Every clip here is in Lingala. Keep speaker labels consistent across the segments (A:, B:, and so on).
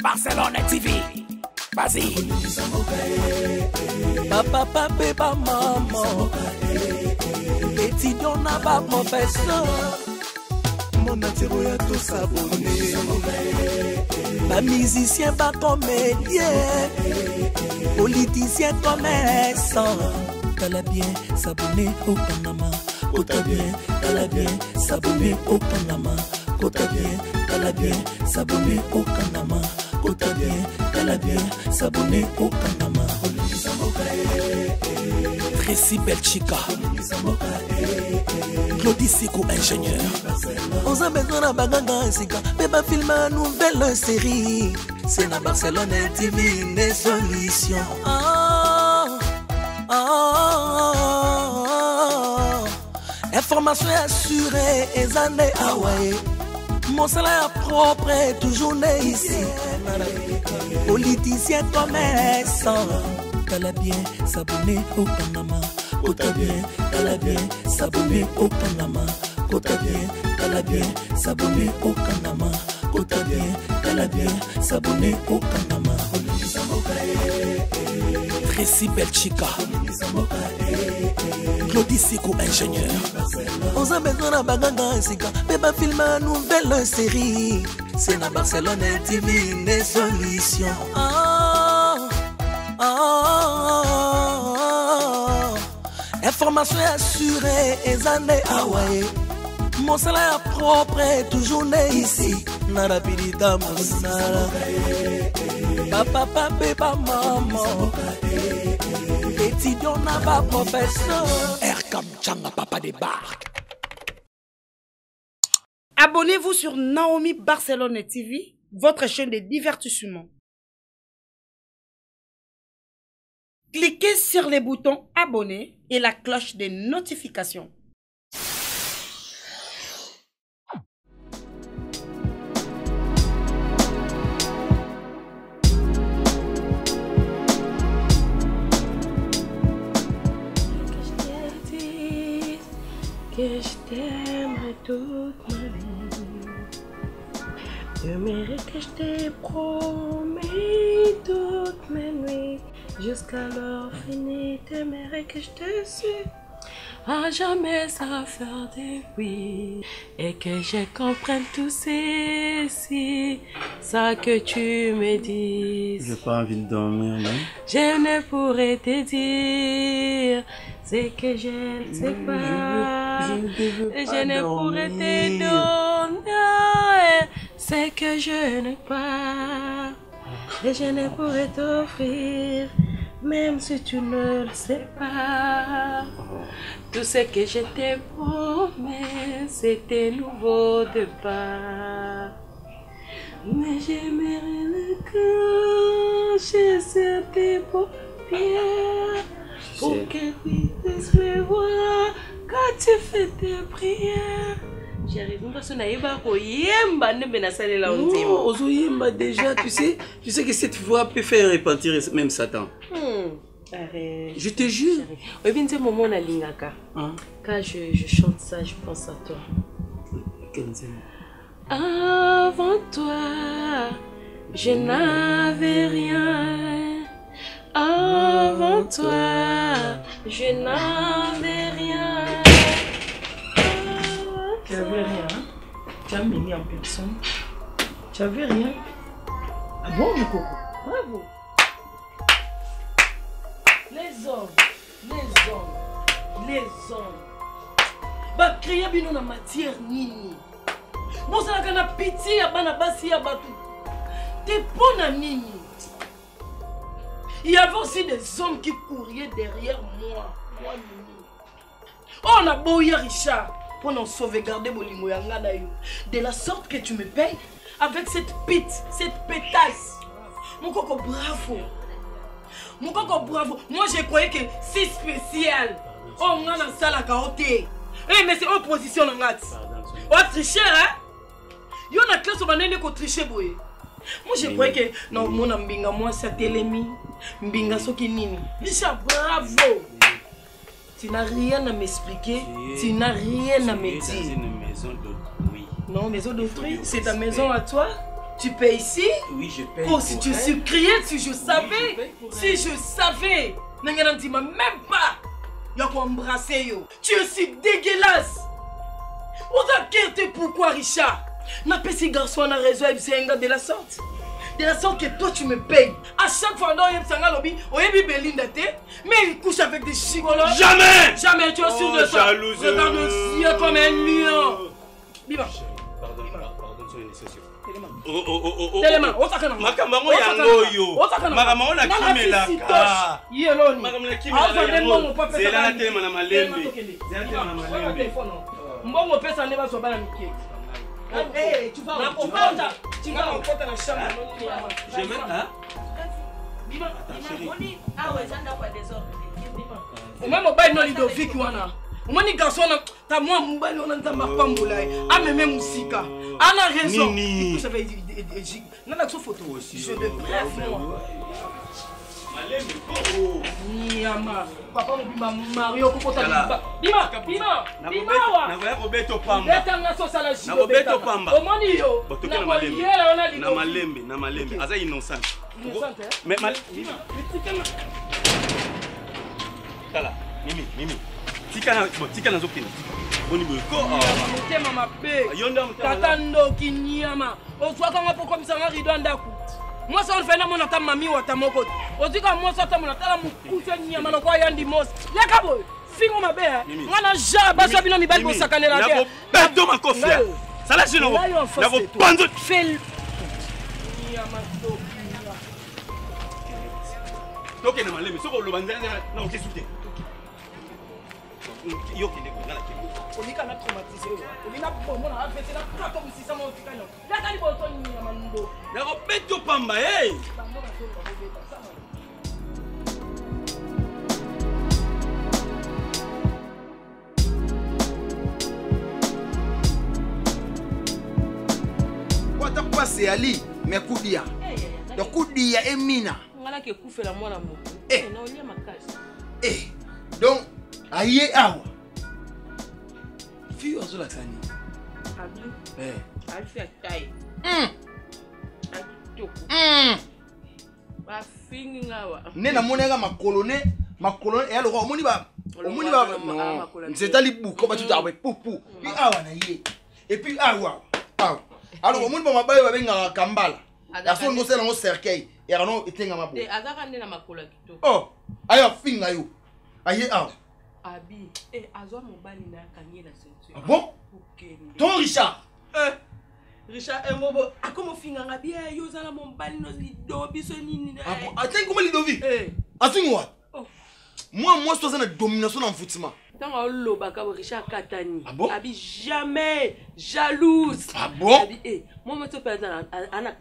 A: Barcelone TV. Vas-y. Papa, papa, maman. Étudiant n'a pas professeur. Mon attiré à tous abonnés. Pas musicien, pas comédien. Politicien, commerçant. T'as bien s'abonner au Panama. T'as bien, t'as bien s'abonner au Panama. T'as bien, t'as bien s'abonner au Panama. T'as bien, t'as bien s'abonner au Panama. Tracy Belchica, Claudie Sikou, ingénieur. On a besoin d'un bagage, mais pas filmer une nouvelle série. C'est la Barcelone TV, les solutions. Information assurée, et années Hawaii. Mon salaire propre est toujours né ici. Politicien commerçant. T'as bien s'abonner au Panama. T'as bien s'abonner au Panama. T'as bien s'abonner au Panama. T'as bien s'abonner au Panama. Tracy Belchica, Claudie Sikou, ingénieur. On a besoin d'un bagage, mais pas filmer une nouvelle série. C'est la Barcelone TV, les solutions. Information assurée, et années Hawaii. Mon salaire propre est toujours né ici. Narapidita Moussala. Papa, papa, maman. Étudiant n'a pas professeur. Erkam Changa, papa débarque.
B: Abonnez-vous sur Naomi Barcelone TV, votre chaîne de divertissement. Cliquez sur les boutons abonner et la cloche de notification.
C: Que je t'aimerai toute ma vie. Je mérite que je t'ai promis toutes mes nuits. Jusqu'à l'heure finie, t'aimerais que je te suis. À jamais ça faire des oui. Et que je comprenne tout ceci. Ça que tu me dis.
D: J'ai pas envie de dormir, non?
C: Je ne pourrais te dire. C'est que je ne sais pas. Je ne pourrais te donner. C'est que je n'ai pas. Et je ne pourrais t'offrir. Même si tu ne le sais pas. Tout ce que je t'ai promis, c'était nouveau départ. Mais j'aimerais le cacher sur tes paupières. Pour que tu puisses me voir quand tu fais tes prières. J'arrive pas à naïba ko yemba ne benasale la ondima.
D: Oh, ozo yemba déjà, tu sais que cette voix peut faire repentir même Satan.
C: Arrête.
D: Je te jure.
C: Oui, bien c'est moment na lingaka. Quand je chante ça, je pense à toi. Avant toi, je n'avais rien. Avant toi, je n'avais rien.
B: Tu n'avais rien. Tu as mis en personne. Tu n'avais rien. Ah bon, mon coco? Bravo. Les hommes. Bah, créer bien dans matière nini. Bon, ça n'a pas pitié à Banabasi à Batou. T'es bon à nini. Il y avait aussi des hommes qui couraient derrière moi. Oh, on a beau hier, Richard, pour nous sauvegarder de la sorte que tu me payes avec cette pétasse. Mon coco, bravo. Mon coco, bravo. Moi, je croyais que c'est spécial. Oh, on a ça la carotte. Eh, mais c'est opposition, on a. Oh, tricher, hein? Il y a une classe où on a triché, boy. Moi, je croyais que non, mon ambinga, moi, c'est télémi. Mbinga soki nini. Richard, bravo. Tu n'as rien à m'expliquer. Tu n'as rien à me dire.
D: Une maison d'autrui.
B: Non, maison d'autrui, c'est ta maison à toi. Tu payes ici?
D: Oui, je paye.
B: Oh, si tu suis crié, si je savais. Si je savais. Nangana ne m'a même pas. Y'a qu'à embrasser yo. Tu es si dégueulasse. On t'a quitté pourquoi, Richard? N'a pas si garçon a raison et un gars de la sorte. De la sorte que toi tu me payes. À chaque fois, on y a lobby, on y a Belinda, mais il couche avec des gigolos.
D: Jamais!
B: Jamais, tu es sûr de ça.
D: Jalouse.
B: Regarde nos yeux comme un lion. Bima.
D: Pardon, soyez nécessaire.
B: Téléman, on s'accorde.
D: Makambango yango yo. Makambango na kimela.
B: Yeloni.
D: Makambango na kimela. Zela na téléma na malembe. Zela na téléma na malembe.
B: Mbongo pesa neba so bana mike. Eh, tu vas emporter la chambre.
D: Je vais hein?
B: Bima,
C: Moni, ah ouais, ça n'a pas désordre.
B: au même mobile no Ludovic wana. Moni garçon ta moi mobile wana nzamba pambola. A même musika. Ana raison.
D: Nini.
B: Ça fait nana so photo aussi. Je de bref moi.
D: Malembe ko.
B: Niama. Papa mbima Mario kokota bima. Bima. Bima wa.
D: Na voya ko beto pamba.
B: Beta ngaso sala jibo.
D: Na ko beto pamba.
B: Omoni yo.
D: Botoke na malembe. Na malembe, na malembe. Aza innocent.
B: Innocent hein?
D: Mais Bima. Kala, Mimi. Tika na zokina. Boni boyko.
B: Motema mabe.
D: Yonda motema.
B: Tata ndoki niama. Ozwa kanga poko misanga rido ndaku. Moi ça on fait na mona ta mami wa ta moko. Ozika moi ça ta mona ta mukucha niama na kwa yandi mos. Leka boy. Fingo mabe. Ngana ja basa bino mi bali bo sakanela
D: dia. Na beto makofia. Sala jino. Na vo panzo
B: fel. Niama to.
D: Toke na malembe soko lo banzana na okesute. Yo kende ko ngala kende.
B: Onika na traumatisé. Onika bomo na afete na kato musisa mo tikano. Leka ni boto niama ndo.
D: Na ko beto pamba hey.
E: What a passe Ali, mais kudia. Donc kudia emina.
C: Ngala ke kufela mwana moko. Na olia makasi.
E: Donc aye awa.
D: Fio azola sani.
C: Abi. Alfi akai. Ba fingi ngawa.
E: Nena monega makolone et alors omoni ba non c'est ali buko ba tuta ba pupu. Puis awa na ye. Et puis awa. Alors omoni ba mabaye ba benga kambala. La fond ngo sela ngo cercueil. Et alors etenga mabo.
C: Azaka ndena makola kitoko.
E: Oh, aya finga yo. Aye awa.
C: Abi, azwa mobali na kanyela ceinture.
E: Ah bon? Ton Richard.
C: Richard Mobo, akomo finga ngabi yo zala mobali no lido biso nini na.
E: Ah bon, attends comment Ludovic? Attends what? Moi je suis en domination en football.
C: Tant loba ka Richard Katani.
E: Ah bon?
C: Abi jamais jalouse.
E: Ah bon?
C: Abi moi to perdre ana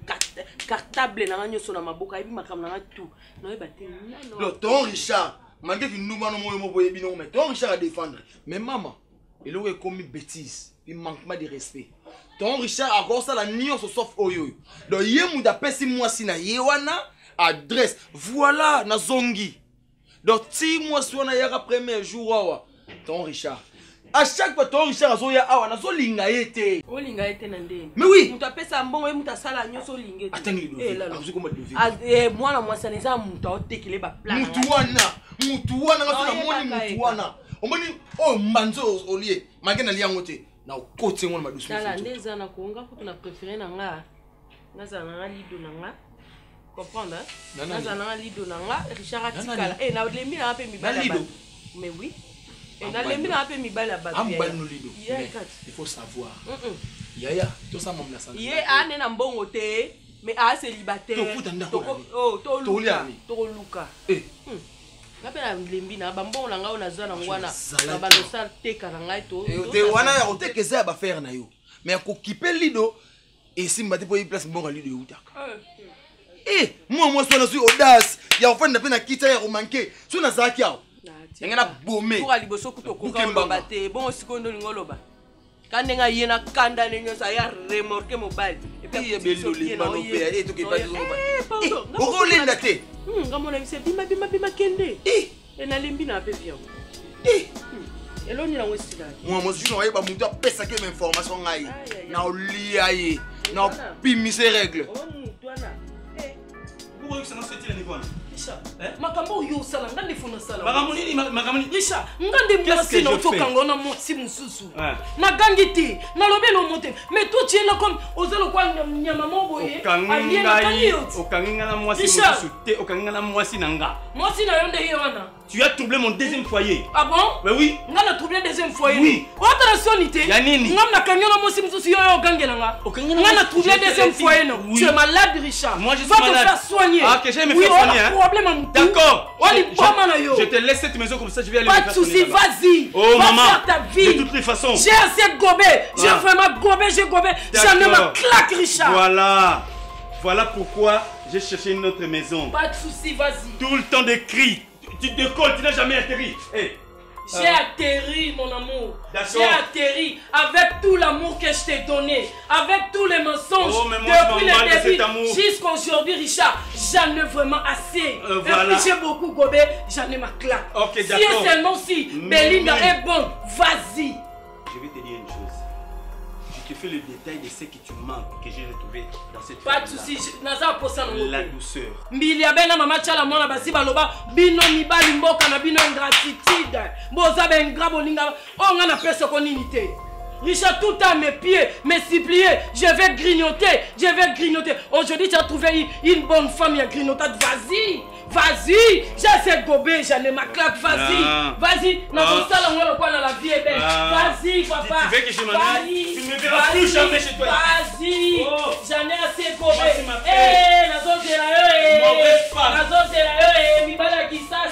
C: cartable na nyo sona maboka abi makamna na tout. No e baté
E: non. Ton Richard, malgré que nous manons mo boye bino mais ton Richard à défendre. Mais maman, il aurait commis bêtise, il manquement de respect. Ton Richard a encore ça la nion sauf oyo. Donc yemu da pesi moi sina yewana adresse. Voilà na zongi. Donc si moi soit na yaka premier jour wawa. Ton Richard. À chaque fois ton Richard azoya awa na zo linga yete.
C: O linga yete na ndeni.
E: Mais oui.
C: Muta pesa mbongo muta sala nyoso lingete.
E: Attends Ludovic.
C: Mwana mwasa neza muta otekele ba plan.
E: Mutu wana nga sona moni mutu wana. Omoni o mbanzo olie. Magena liango te. Na côté ngona madusu.
C: Tala ndeza na konga ko tuna préférer na nga. Naza na nga lido na nga. Comprendre? Naza na nga lido na nga Richard Atikala. Na lembi na pe mibala. Mais oui. Et na lembi na pe mibala ba.
E: Il faut savoir. Yaya, tout ça mon na santé.
C: Yé ane na mbongo te, mais a célibataire. To luka. Ngapela lembi na bambongo na nga na zana ngwana. Na balosa teka na ngai to.
E: Te wana ya otekeza ba faire na yo. Mais ko kipe lido et simba te po yi place mbongo lido utaka. Moi sona suis audace. Ya ofenda pe na kita ya romanke. Sona zaki yao. Ngena bomé.
C: Pour aliboso kuto ko ba te. Bon sikondo ngoloba. Kandenga yena kanda nenyo sa ya remorque mobile.
E: Et puis ye belo le manopé et to ke ba zo. Oko lenda te.
C: Ngamona bise bima kende. Na lembi na pe vion. Eloni na wesila.
E: Moi je suis noyé ba mutu pesa ke information ngai. Na olia ye. Non, pimi ses règles.
D: Pourquoi ça n'a pas été le niveau?
B: Richard, makambo yo sala ngande fona sala.
D: Makamoni.
B: Richard, ngande mwasi na otokanga na mwasi mususu. Nagangi te, nalobi no monte. Mais toi tu es là comme ozelo kwa nyama moboye.
D: Okanginga na mwasi mususu te, okanginga na mwasi nanga.
B: Mwasi na yonde yona.
D: Tu as troublé mon deuxième foyer.
B: Ah bon?
D: Mais oui.
B: Ngana troublé deuxième foyer.
D: Oui.
B: Otra sonité.
D: Yanini.
B: Ngam kanya na mwasi mususu yo gangelanga. Ngana troublé deuxième foyer non. Tu es malade Richard.
D: Moi je suis
B: malade.
D: Va te
B: faire soigner.
D: Ah ok, je vais me faire soigner hein. D'accord.
B: Je
D: te laisse cette maison comme ça, je vais aller
B: pas
D: me faire
B: soigner. Pas de soucis, vas-y.
D: Oh
B: va
D: maman.
B: faire ta vie.
D: De toutes les façons.
B: J'ai assez gobé. J'ai vraiment gobé, j'ai gobé. J'en ai ma claque Richard.
D: Voilà pourquoi j'ai cherché une autre maison.
B: Pas de soucis, vas-y.
D: Tout le temps de cris. Tu te colles, tu n'as jamais atterri. Hey.
B: J'ai atterri, mon amour.
D: J'ai
B: atterri avec tout l'amour que je t'ai donné, avec tous les mensonges depuis le début jusqu'à aujourd'hui, Richard. J'en ai vraiment assez.
D: Voilà.
B: Et puis j'ai beaucoup gobé, j'en ai ma claque.
D: Ok,
B: si et seulement si Belinda est bonne, vas-y.
D: Je vais te dire une chose. Je te fais le détail de ce que tu manques, que j'ai retrouvé dans cette
B: pas de soucis,
D: la douceur.
B: Mbilia bena mama chala mwana basi baloba bino mibali mboka na bino ingratitude. Boza ben grabo linga onga na pesa ko nini te. Richard, tout à mes pieds, me supplier, je vais grignoter. Aujourd'hui, tu as trouvé une bonne femme, il y a grignoté. Vas-y, j'ai assez gobé, j'en ai ma claque, vas-y, dans ça, on la vie est belle. Vas-y, papa.
D: Tu veux que je m'en aille? Tu ne me verras plus jamais chez toi.
B: Vas-y, j'en ai assez gobé. Eh, la zone de la mibala qui ça, la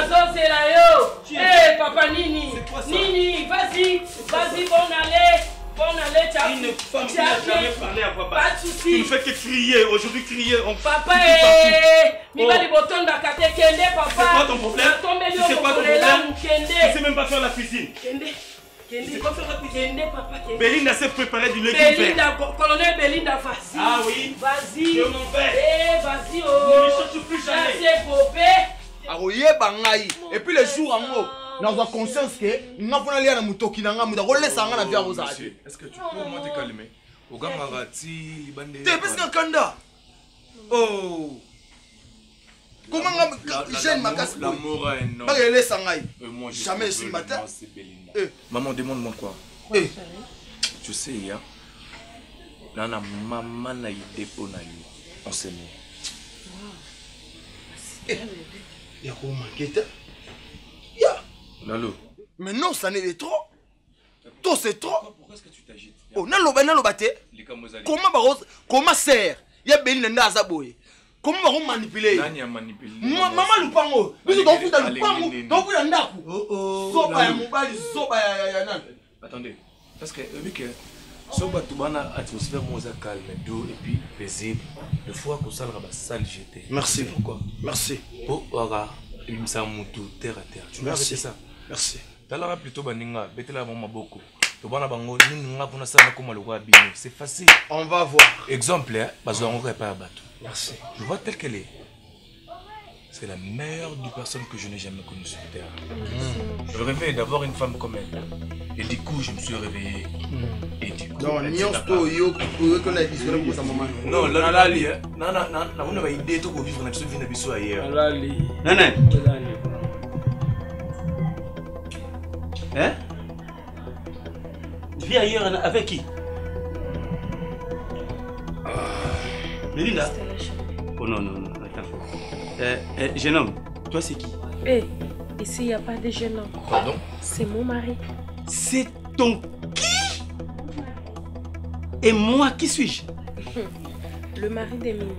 B: zone de la eh, papa Nini, vas-y, bon allez, tu as
D: une femme qui n'a jamais parlé à voix basse.
B: Pas de soucis.
D: Tu ne fais que crier, aujourd'hui crier.
B: Papa, mi va les boutons d'akate kende, papa.
D: C'est quoi ton problème?
B: Tu sais pas ton problème?
D: Tu sais même pas faire la cuisine. Tu sais pas faire la cuisine.
B: Papa.
D: Belinda s'est préparée du légume vert.
B: Colonel Belinda, vas-y.
D: Ah oui.
B: Vas-y.
D: Je m'en vais.
B: Eh, vas-y,
D: Ne me cherche plus jamais.
B: C'est gobé.
E: Et puis les jours en haut, nous avons conscience que nous avons aller à Mutoki, nous avons laissé la vie à vos amis.
F: Est-ce que tu peux au moins te calmer?
E: T'es parce qu'un kanda. Oh. Comment j'aime ma casse?
F: L'amour est énorme.
E: Jamais ce matin.
F: Maman, demande-moi quoi? Tu sais, hein? Nana, maman n'a idée pour naï. On s'est mis.
E: Il y a quoi manqué?
F: Lalo.
E: Mais non, ça n'est trop. Toi, c'est trop.
F: Pourquoi est-ce que tu t'agites?
E: Oh, nalo bate. Comment sert? Il y a Belinda Nazaboy. Comment on manipuler?
F: Nani a manipulé?
E: Maman Lupango. Nous avons fait dans Lupango. Donc, il y a un daku. Soba ya mobali, soba ya nan.
F: Attendez. Parce que, vu que Soba Toubana atmosphère moza calme, doux et puis paisible. Le fois que ça le sale jeté.
E: Merci.
F: Pourquoi?
E: Merci.
F: Oh, Ora, il me semble tout terre à terre. Tu m'as fait ça?
E: Merci.
F: T'as plutôt Baninga, Betela Mama Boko. C'est facile.
E: On va voir.
F: Exemple, on répare Batou.
E: Merci.
F: Je vois telle qu'elle est. C'est la meilleure des personnes que je n'ai jamais connues sur terre. Je rêvais d'avoir une femme comme elle. Et du coup, je me suis réveillé. Et du coup,
E: non,
F: on a idée de vivre dans une vie ailleurs.
D: Hein? Tu vis ailleurs avec qui? Belinda? Oh non, attends. Jeune homme, toi c'est qui?
C: Ici il n'y a pas de jeune homme.
F: Pardon?
C: C'est mon mari.
D: C'est ton qui? Et moi, qui suis-je?
C: Le mari d'Emily.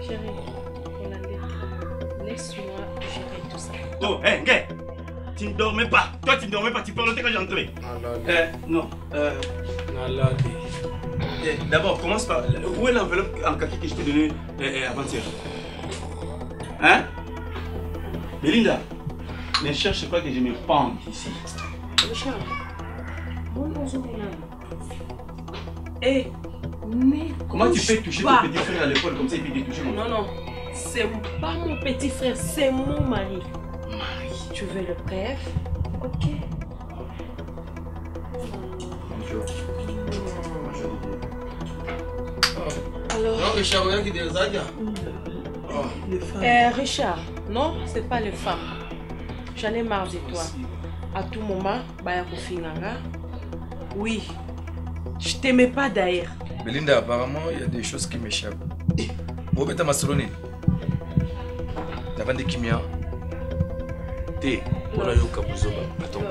C: Chérie, laisse-moi gérer tout ça.
D: Oh, gars, tu ne dormais pas. Toi, tu ne dormais pas. Tu parles quand j'entrais. Non. D'abord, commence par. Où est l'enveloppe en kaki que je t'ai donnée avant-hier? Hein? Belinda, ne cherche pas que je me pende ici.
C: Richard,
D: comment tu peux toucher ton petit frère à l'épaule comme ça il peut te toucher?
C: Non, c'est pas mon petit frère, c'est mon mari. Tu veux le bref? Ok. Alors...
E: Non, Richard, regarde qui est des Zadia.
C: Richard, non, c'est pas les femmes. J'en ai marre de toi. À tout moment, Baya Kofinanga. Oui. Je t'aimais pas d'ailleurs.
F: Belinda, apparemment, il y a des choses qui m'échappent. Robeta Masoloni. T'as vendu Kimia. T'es. On a eu Kabuzoba. Attends.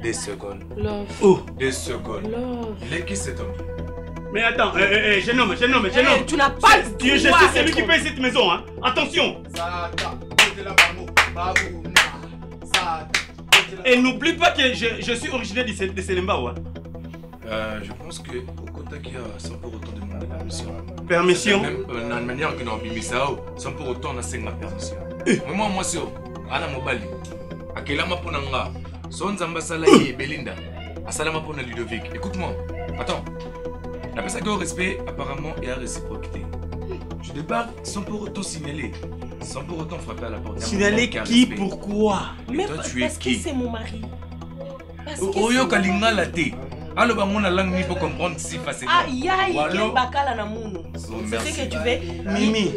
F: 2 secondes.
C: Love.
D: Oh.
F: 2 secondes.
C: Love.
F: Il est qui cet homme?
D: Mais attends, jeune homme.
C: Tu n'as pas le
D: Je sais,
C: droit
D: c'est lui
C: d'être-
D: qui paye cette maison, hein. Attention. Et n'oublie pas que je suis originaire de Selembao, hein.
F: Je pense que au Kotaki, sans pour autant demander permission.
D: Permission.
F: Même dans la manière que nous avons mis ça, sans pour autant on a la permission. Mais moi, c'est Anna Mobali. À quel moment pour Nanga? Son Zambasala et Belinda. À Salama pour Ludovic. Écoute-moi. Attends. La personne qui a au respect, apparemment, et à réciprocité. Je débarque sans pour autant signaler. Sans pour autant frapper à la porte.
D: Signaler qui, pourquoi?
C: Mais
F: toi, tu es
C: parce que
F: qui?
C: c'est mon mari. Parce que
F: Oyo
C: c'est
F: Kalinga Laté. Alors, bah, mon langue, il faut comprendre si facilement.
C: Ah, y'a Iken Bakala na Mouno. C'est
F: merci.
C: ce que tu veux.
D: Mimi.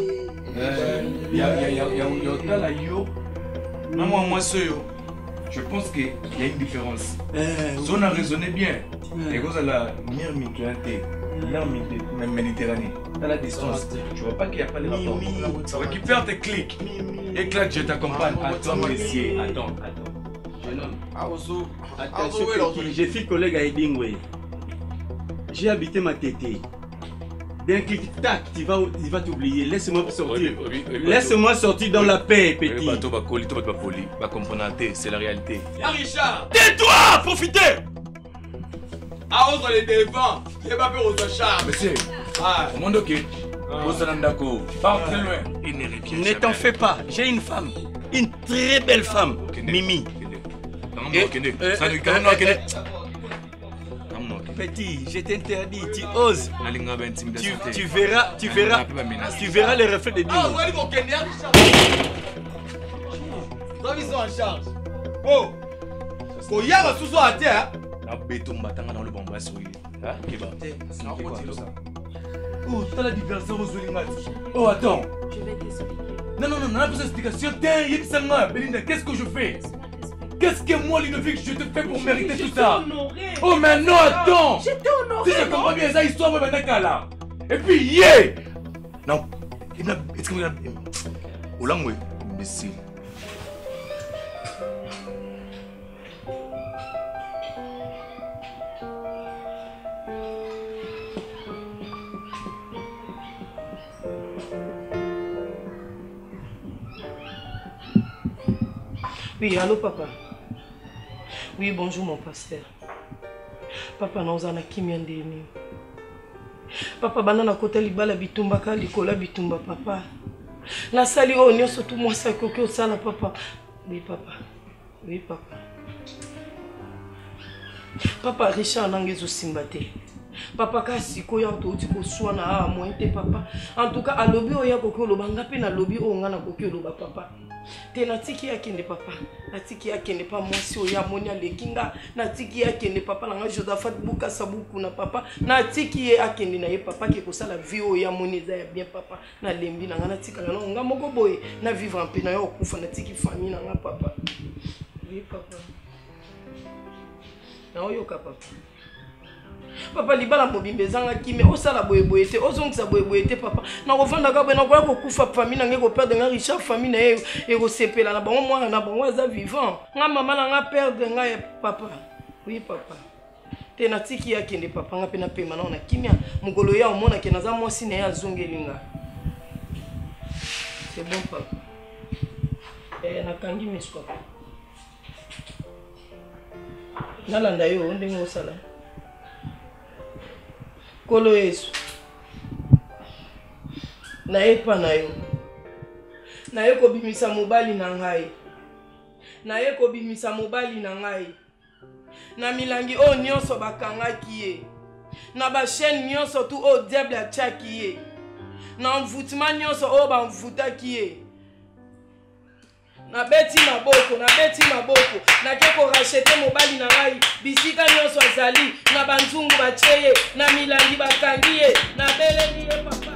F: Je pense qu'il y a une différence. Si on a raisonné bien, et que la mer Méditerranée, dans la distance, tu vois pas qu'il n'y a pas les rapports. Récupère tes clics. Éclate, je t'accompagne. Attends, messieurs. Attends. Jeune homme.
D: Attention, je suis collègue à Edingwe. J'ai habité ma tétée. D'un clic, tac, tu vas t'oublier. Laisse-moi sortir. Laisse-moi sortir dans la paix, petit.
F: C'est la réalité.
E: Ah, Richard.
D: Tais-toi, profitez.
E: Ah, on les défend. C'est pas peur aux Richard.
F: Monsieur, au monde ok. Osanandako, pars très loin.
D: Ne t'en fais pas, j'ai une femme. Une très belle femme. Mimi. Petit, je t'interdis, tu oses. Tu verras les reflets de Dieu.
E: Ah, ouais, mon Kenya, Richard. Ils sont en charge. Oh, il y a un sous-sol à terre.
F: Oh, t'as la diversion aux Olimati. Oh, attends.
C: Je vais t'expliquer.
F: Non, on a besoin d'explication. Belinda, qu'est-ce que je fais? Qu'est-ce que moi, Ludovic, je te fais pour mériter tout ça? Oh, mais non, attends!
C: J'étais honoré.
F: Si je comprends bien ça, histoire, moi, maintenant, là. Et puis, yeah! Non, est-ce que vous avez. Oulangwe, imbécile.
B: Oui, allô papa. Oui, bonjour mon pasteur. Papa naozana kimia ndeni. Papa banana kota libala bitumba ka likola bitumba papa. Na sali o nyonso tout moi ça koki osala papa. Oui papa. Oui papa. Papa Richard nangezo simbate. Papa kasi koya toti ko swana a mointe papa. En tout cas a lobby oya koki olobanga pe na lobby o ngana koki oloba papa. Te natiki yakende papa, natiki yakende pa mwasi oya moni alekinga, natiki yakende papa nanga Josaphat Buka Sabuku na papa, natiki ye akende na ye papa ki kosala vie oya moni eza ya bien papa, na lembi nanga natika na nga moko boye na vivre en paix na yo kufa natiki famille nanga papa. Oui papa. Na oyoka papa. Papa libala mobimbe zanga kimi osala boyeboye te ozongisa boyeboye te papa na kovanda ka bena koya kokufa famille na nge ko perdre nga Richard famille na ye e ko sepela na bango mwana na bango aza vivant nga mama na nga perdre nga ye papa. Oui papa. Te na tiki ya kende papa nga pe na pema na kimia mukolo ya omona ke naza mwasi na ye azongelinga. C'est bon papa. Na kangi mes papa. Nalanda yo ndenge osala. Kolo Yesu na epa na yo na ye kobimisa mobali na ngai na ye kobimisa mobali na ngai na milangi o nyonso bakangaki ye na ba chaîne nyonso tu o diable atiaki ye na mvutima nyonso o bamvutaki ye nabeti maboko nake korachete mobali na ngai bisika nyonso azali na banzungu bacheye na milangi bakangi ye na beleli ye papa.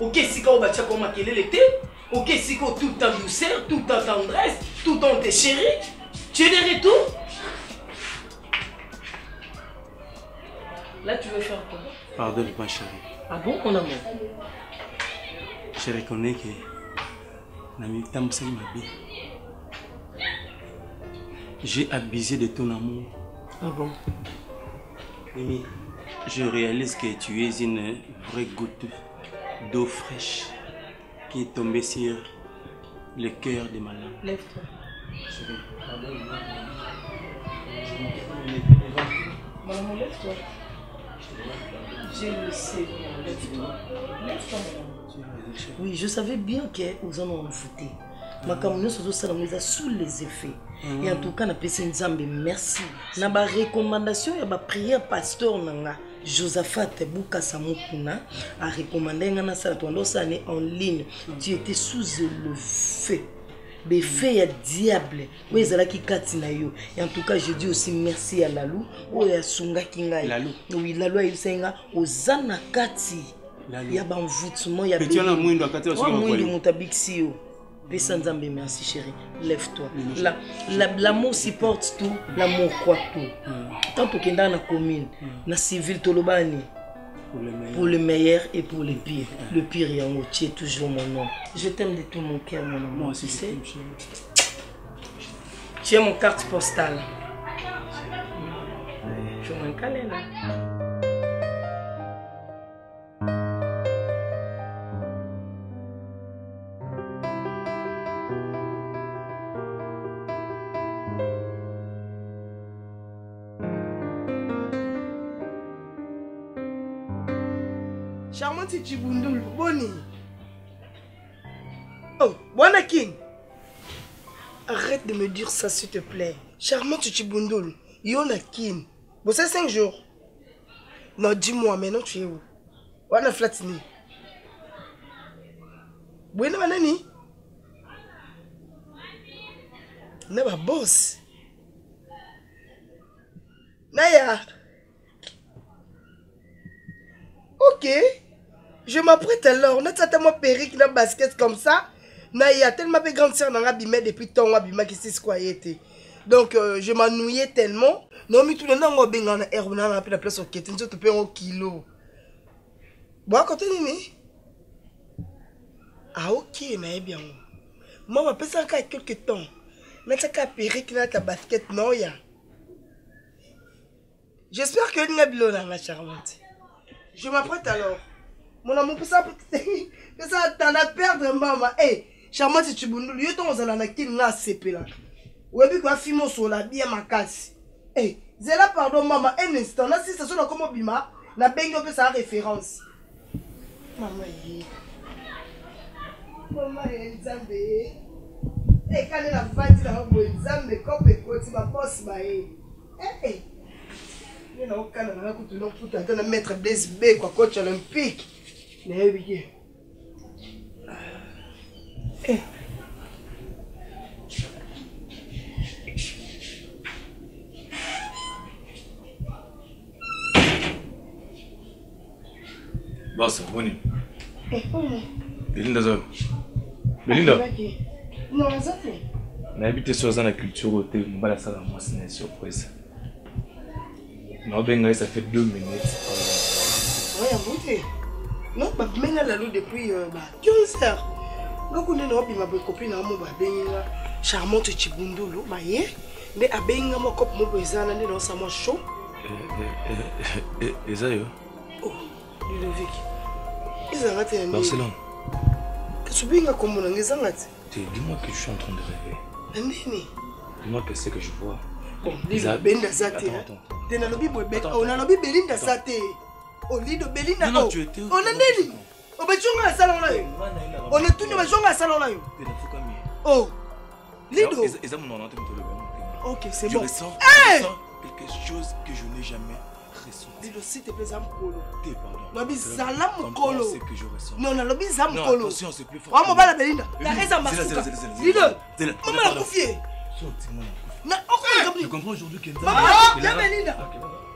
B: Ok, si quand on va comme à quel était, ok, si quand tout en douceur, tout en tendresse, tout en tes chéris, tu es de retour. Là, tu veux faire quoi?
D: Pardonne-moi, chérie.
B: Ah bon, mon amour?
D: Je reconnais que j'ai abusé de ton amour.
B: Ah bon?
D: Et je réalise que tu es une vraie goutte d'eau fraîche qui est tombée sur le cœur de ma langue.
B: Lève-toi.
D: Chérie, pardonne-moi.
B: Maman, lève-toi. Je le sais. Lève-toi. Lève-toi, maman. Oui, je savais bien que vous en ont foutu. Ma communion se doit sous les effets. Et en tout cas, on a passé une zambe. Merci. On a une recommandation, il y a une prière pasteur nanga. Josaphat Bouka Samokuna a recommandé en ligne. Tu étais sous le feu. Le feu est diable. Oui, c'est là qui katina yo. Et en tout cas, je dis aussi merci à Lalou. Oui, à Sunga Kinga. Lalou. Oui, Lalou il senga ozana kati. Il y a un voûtement, il y a
D: petit on a moins de kati aussi
B: comme merci chérie, lève-toi. L'amour supporte tout, l'amour croit tout. Tant que tu es dans la commune, dans la civile, pour le meilleur et pour le pire. Le pire, tu es toujours mon nom. Je t'aime de tout mon cœur, mon amour. Moi aussi, tu sais. Tu es mon carte postale. Je m'en calais là.
G: Charmante Chibundul, Boni. Oh, Wanakin. Arrête de me dire ça, s'il te plaît. Charmante Chibundul, Yonakin. Bon, c'est 5 jours. Non, dis-moi, maintenant tu es où? Wana Flatini. Bueno, Manani. Naba boss. Naya. Ok. Je m'apprête alors. On a tellement perruque dans basket comme ça. Naya, tellement de grande sœur dans l'abîme depuis ton abîme qui s'est squayé. Donc, je m'ennuyais tellement. Non, mais tout le monde a bien en air, on a la place au quai. Tu te payes un kilo. Bon, à côté de nous. Ah, ok, mais bien. Moi, je vais faire quelques temps. Mais tu as perruque dans ta basket, non, ya. J'espère que tu as bien la charmante. Je m'apprête alors. Mon amour, pour ça, t'en as perdre, maman. Hey, charmante, si tu boules, tu es dans la kin là, c'est là. Ouais, puis quoi, fimo sur la bien ma casse. Hey, Zéla, pardon, maman, un instant. Là, si ça sonne comme Bima, la bengo peut sa référence. Maman, maman, Zambé. Hey, quand elle a fait la robe, Zambé, comme et quoi, tu vas pas se bailler. Hey. Il n'y a aucun de mettre des B, quoi, coach olympique. Mais oui.
F: Boss, Boni. Belinda Zob. Belinda.
G: Non, ça fait.
F: On a habité sur la culture au thé, on va la salle à moi, c'est une surprise. Non, ben, ça fait 2 minutes.
G: Oui, en beauté. Non, bah, maintenant, la loi depuis 15 heures. Quand on est là, ma copine a mon charmante Chibundulu, ma yé. Mais à Benga, mon cop, mon président, on est dans sa manche chaud.
F: Et ça, yo?
G: Oh, Ludovic. Ils ont raté un
F: Barcelone.
G: Qu'est-ce que tu as comme on a dit?
F: Dis-moi que je suis en train de rêver.
G: Nini.
F: Dis-moi que c'est que je vois.
G: Bon, Belinda Zate. T'es dans le Bible, on a le Bible Belinda Zate. Oh, Lido Belinda.
F: Non, tu étais.
G: On a Nini. On va jouer à salon là. On est tous les jours à salon là. Oh, Lido. Ok, c'est bon.
F: Je ressens quelque chose que je n'ai jamais ressenti.
G: Lido, s'il te plaît, Zam Kolo.
F: Pardon.
G: Zalam Kolo.
F: C'est que je ressens.
G: Non, non, le Zam
F: Non,
G: Kolo.
F: attention, c'est plus fort.
G: On va la Belinda. La raison m'a Lido. Maman l'a confié. Non,
F: je comprends aujourd'hui qu'elle
G: Maman, y'a Belinda.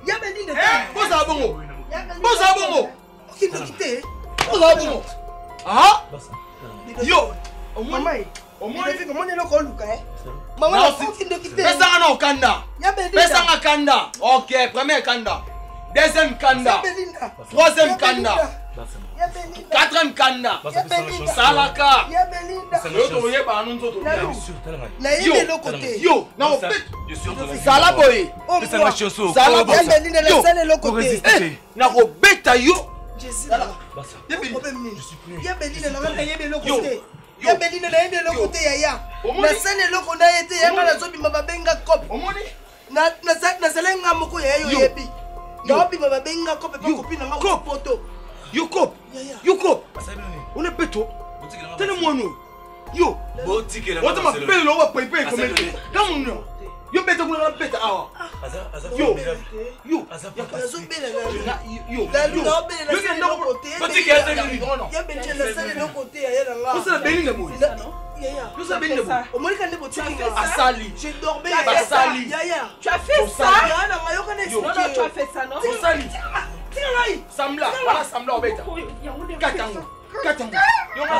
G: Y'a Belinda.
E: Bon ça bon. Bon ça bon.
G: Qui t'a quitté?
E: Bon ça bon. Ah? Yo.
G: Maman.
E: Au moins,
G: comment est le col, maman, qui t'a quitté?
E: Pesa no kanda. Pesa nga kanda. Ok, premier kanda. Deuxième kanda. Troisième kanda. Quatrième kanda. Salaka. Yo, non, Salaboy. Na robeta yo.
G: Ya Belinda na yende loko te yaya. Na sene loko na yete yanga na zobi mababenga kop.
E: Omoni?
G: Na selenga moko yaya yo yebi. Na obi mababenga kop pa kopi na nga poto.
E: Yo kop. Yo kop. On est peto. Tele mono. Yo. Wata mapele lo wa pepe komete. Kamuno. Yo beta kuna beta awa. Yo. Yo.
G: Ya zobela na.
E: Yo.
G: La luna obela na sene loko te. Ya Belinda na sene loko te yaya na nga.
E: Osa Belinda boy.
G: Yaya.
E: Osa Belinda boy.
G: Omoni kande botinga.
E: Asali.
G: J'ai dormi
E: Asali.
G: Yaya.
C: Tu as fait ça?
G: Yana mayoka na
C: Non, non, tu as fait ça, non?
E: Asali. Samla. Voilà Samla obeta. Katango. Katango. Yo ma.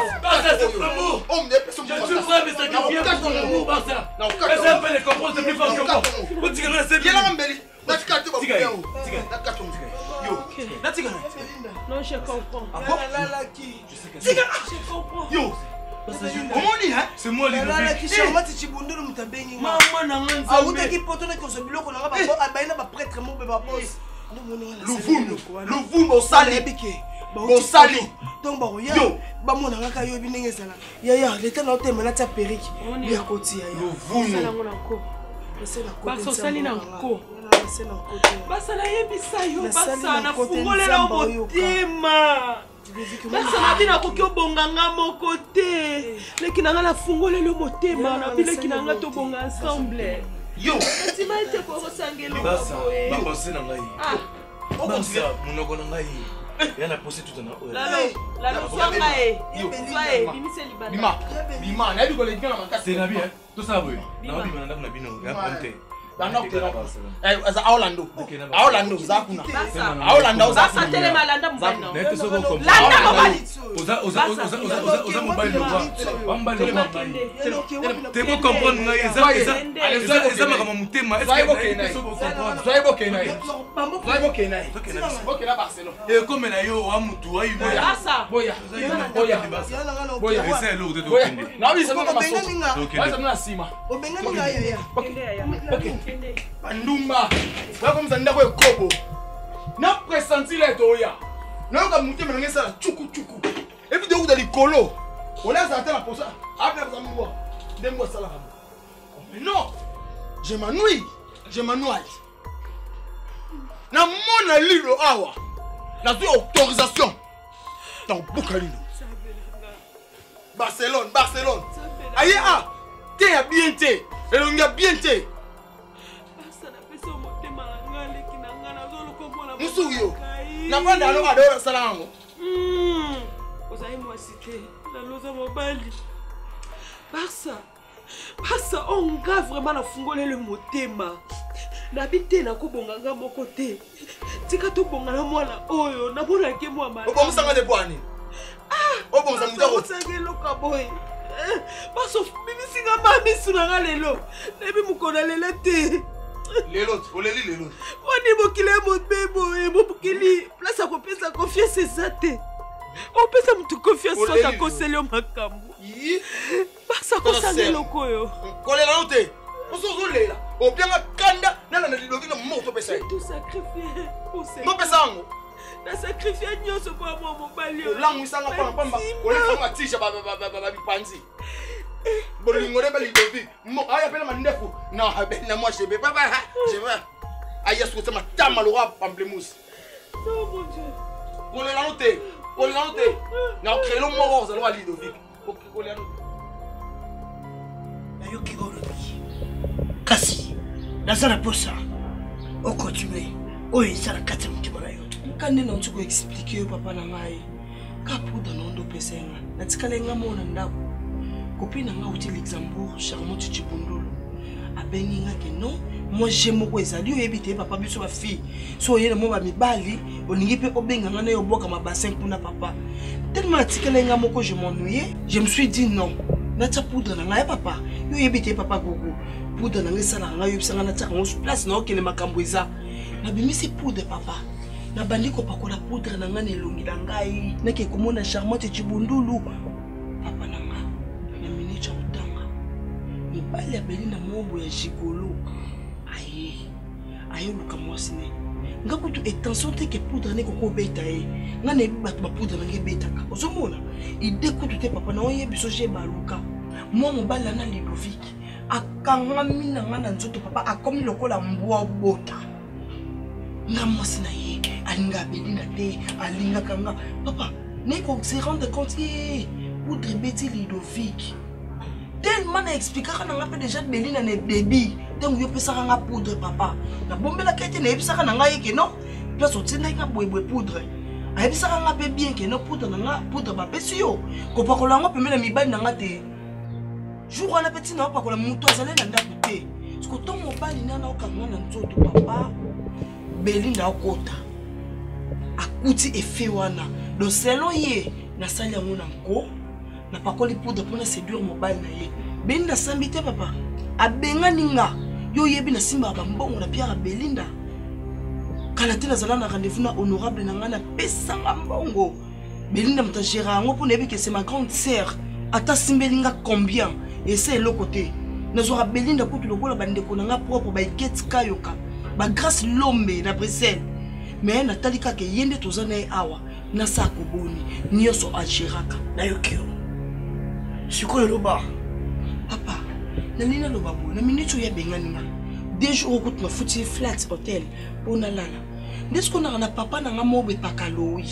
E: On me personne.
D: Je suis prêt à me sacrifier pour ton amour, Barça. Est-ce un peu les comprendre, c'est plus fort que moi. Vous tirez la série.
C: Non, je comprends.
G: Je comprends.
E: Yo. C'est moi les
G: donc bon yo ba mona ngaka yo binenge sala ya leta na otema na ta periki ya koti ya
C: basosali na nko basala yebisa yo basa na fungolela motema basa na bina koki obonganga moko te leki na nga na fungolelo motema na bileki na nga tobonga ensemble
E: yo
C: tima ete kokosangela
F: basa bakonse na ngai basa monoko na ngai yana posé tout en haut.
C: La lozwanga e. Zwae, bimise libanda.
E: Bima, na biko le dina makasi.
F: C'est na bien. Tout ça oui. Na bima na ndafuna bino, ya ponte.
E: Aza Orlando. Orlando zakuna. Orlando
C: zakuna. Tele malanda mbano.
F: Neto soko comme.
C: Landa mobali.
F: Oza mobali le roi. Bamba le roi. Te ko comprendre ngai eza makama mutema.
E: Bokena Barcelone.
F: Et comme na yo wa mutu wa yuno ya.
E: Boya.
F: Esa lo de dokende.
E: Na bisa na maso. Basa na sima.
G: Obengani ngai ya.
E: Bandumba. Ba comme ça ndako ekobo. Na pressenti le toya. Na ka mutema ngesa chuku. Et puis de où dans les colos. On laisse attendre la posa. Après ça moi. Dembo sala. Mais non. Je m'ennuie. Na mona lilo awa. Na autorisation. Dans Bukalino. Barcelone. Aïe ah. T'es bien t'es. Et on a bien t'es. Musuyo. Na banda alo adora salango.
C: Ozayi mwasite. Na loza mobali. Barça onga vraiment na fungolele motema. Na bite na kobonganga moko te. Tika to bongana mwana oyo na bona ke mwa mala.
E: Obo musanga de boani. Obonza mutako.
G: Osangelo kaboy.
C: Barça bibisinga mami sunanga lelo. Nebi mukona lele te.
E: Oleli lelo.
C: Oni bokile motbebo e bokili place à kopesa confiance ezate. On peut ça mutu confiance sota koseli makambo. Barça kosangelo koyo.
E: Kolela ote. Osozolela. Obianga kanda nana na lilovi na moto pesa.
C: Tout sacrifier pour ça.
E: No pesa ngo.
C: Na sacrifier nyonso kwa mwa mobali.
E: Langu isanga pa pamba. Kolela nga tisha ba bipanzi. Bolingo de Ludovic. Moi, il appelle ma nefou. Non, moi je vais pas. Je vais. Aïe, est-ce que ça m'a tellement le roi pamplemousse?
B: Non, mon Dieu.
E: On l'a noté. On l'a noté. Non, créé le mort, ça doit Ludovic. Ok, on l'a noté.
A: Nayoki olobi. Kasi, nazala posa. On continue. Oh, ça la kati mutima na yo.
G: Kande na ntuko expliquer yo papa na ngai. Ka puda na ndo pesenga. Natikala nga mona ndako. Copine nga uti Luxembourg, Charmante Chibundulu. Abengi nga ke non, moi j'aime moko ezali yo ebite papa biso ba fille. So yele mo ba mibali, oningi pe obenga nga na yo boka ma bassin kuna papa. Tellement natikala nga moko je m'ennuyais, je me suis dit non. Natia poudre na nga papa. Yo ebite papa gogo. Poudre na nga sala nga yo bisanga na tsaka ngo place na okele makambo eza. Na bimisi poudre papa. Na bandi ko pakola poudre na nga na elongi na ngai. Nake komona Charmante Chibundulu. Papa na nga. Na minute ya utanga. Mibali ya Belinda mobo ya jigolo. Aye. Aye luka mwasine. Nga kutu etension te ke poudre ne koko beta e. Nga ne batu ba poudre na nge beta ka. Ozomona. Ide kutu te papa na oye biso je baluka. Moi mobali na Ludovic. Akanga mina nga na nzoto papa akomi lokola mbwa bota. Nga mwasi na ye alinga Belinda te alinga kanga papa ne ko se rendre compte poudre beti Ludovic tellement na expliquer na nga pe déjà Belinda ne débit donc yo pesa nga poudre papa na bombela kete na ebisa na nga yeke non place otinda nga boyeboy poudre ayebisa nga pe bien ke no poudre na nga poudre ba pesi yo ko pakola nga pemela mibali na nga te jour na petit na pakola muto azale na ndako te ko to mobali na okanga na nzoto papa Belinda okota akuti efe wana do selon ye na sali yango na nko na pakoli poudre pona séduire mobile na ye Belinda sambi te papa abengani nga yo yebi na simba ba mbongo na Pierre Belinda kala te nazala na rendez-vous na honorable na nga na pesanga mbongo Belinda mta gérant yango pona yebi que c'est ma grande sœur ata simbelinga combien et c'est le côté nazora Belinda kutu lokola bandeko na nga propre ba iketi kayoka ba grâce l'homme na Bruxelles mais natali kake yende tozana awa na sako boni nyoso agiraka na yokio sikoyo loba papa na lina loba bo na minute ya bengani nga 2 jours ko tuna futi flat hotel ona lala ndesko na papa na nga mobe pakaloi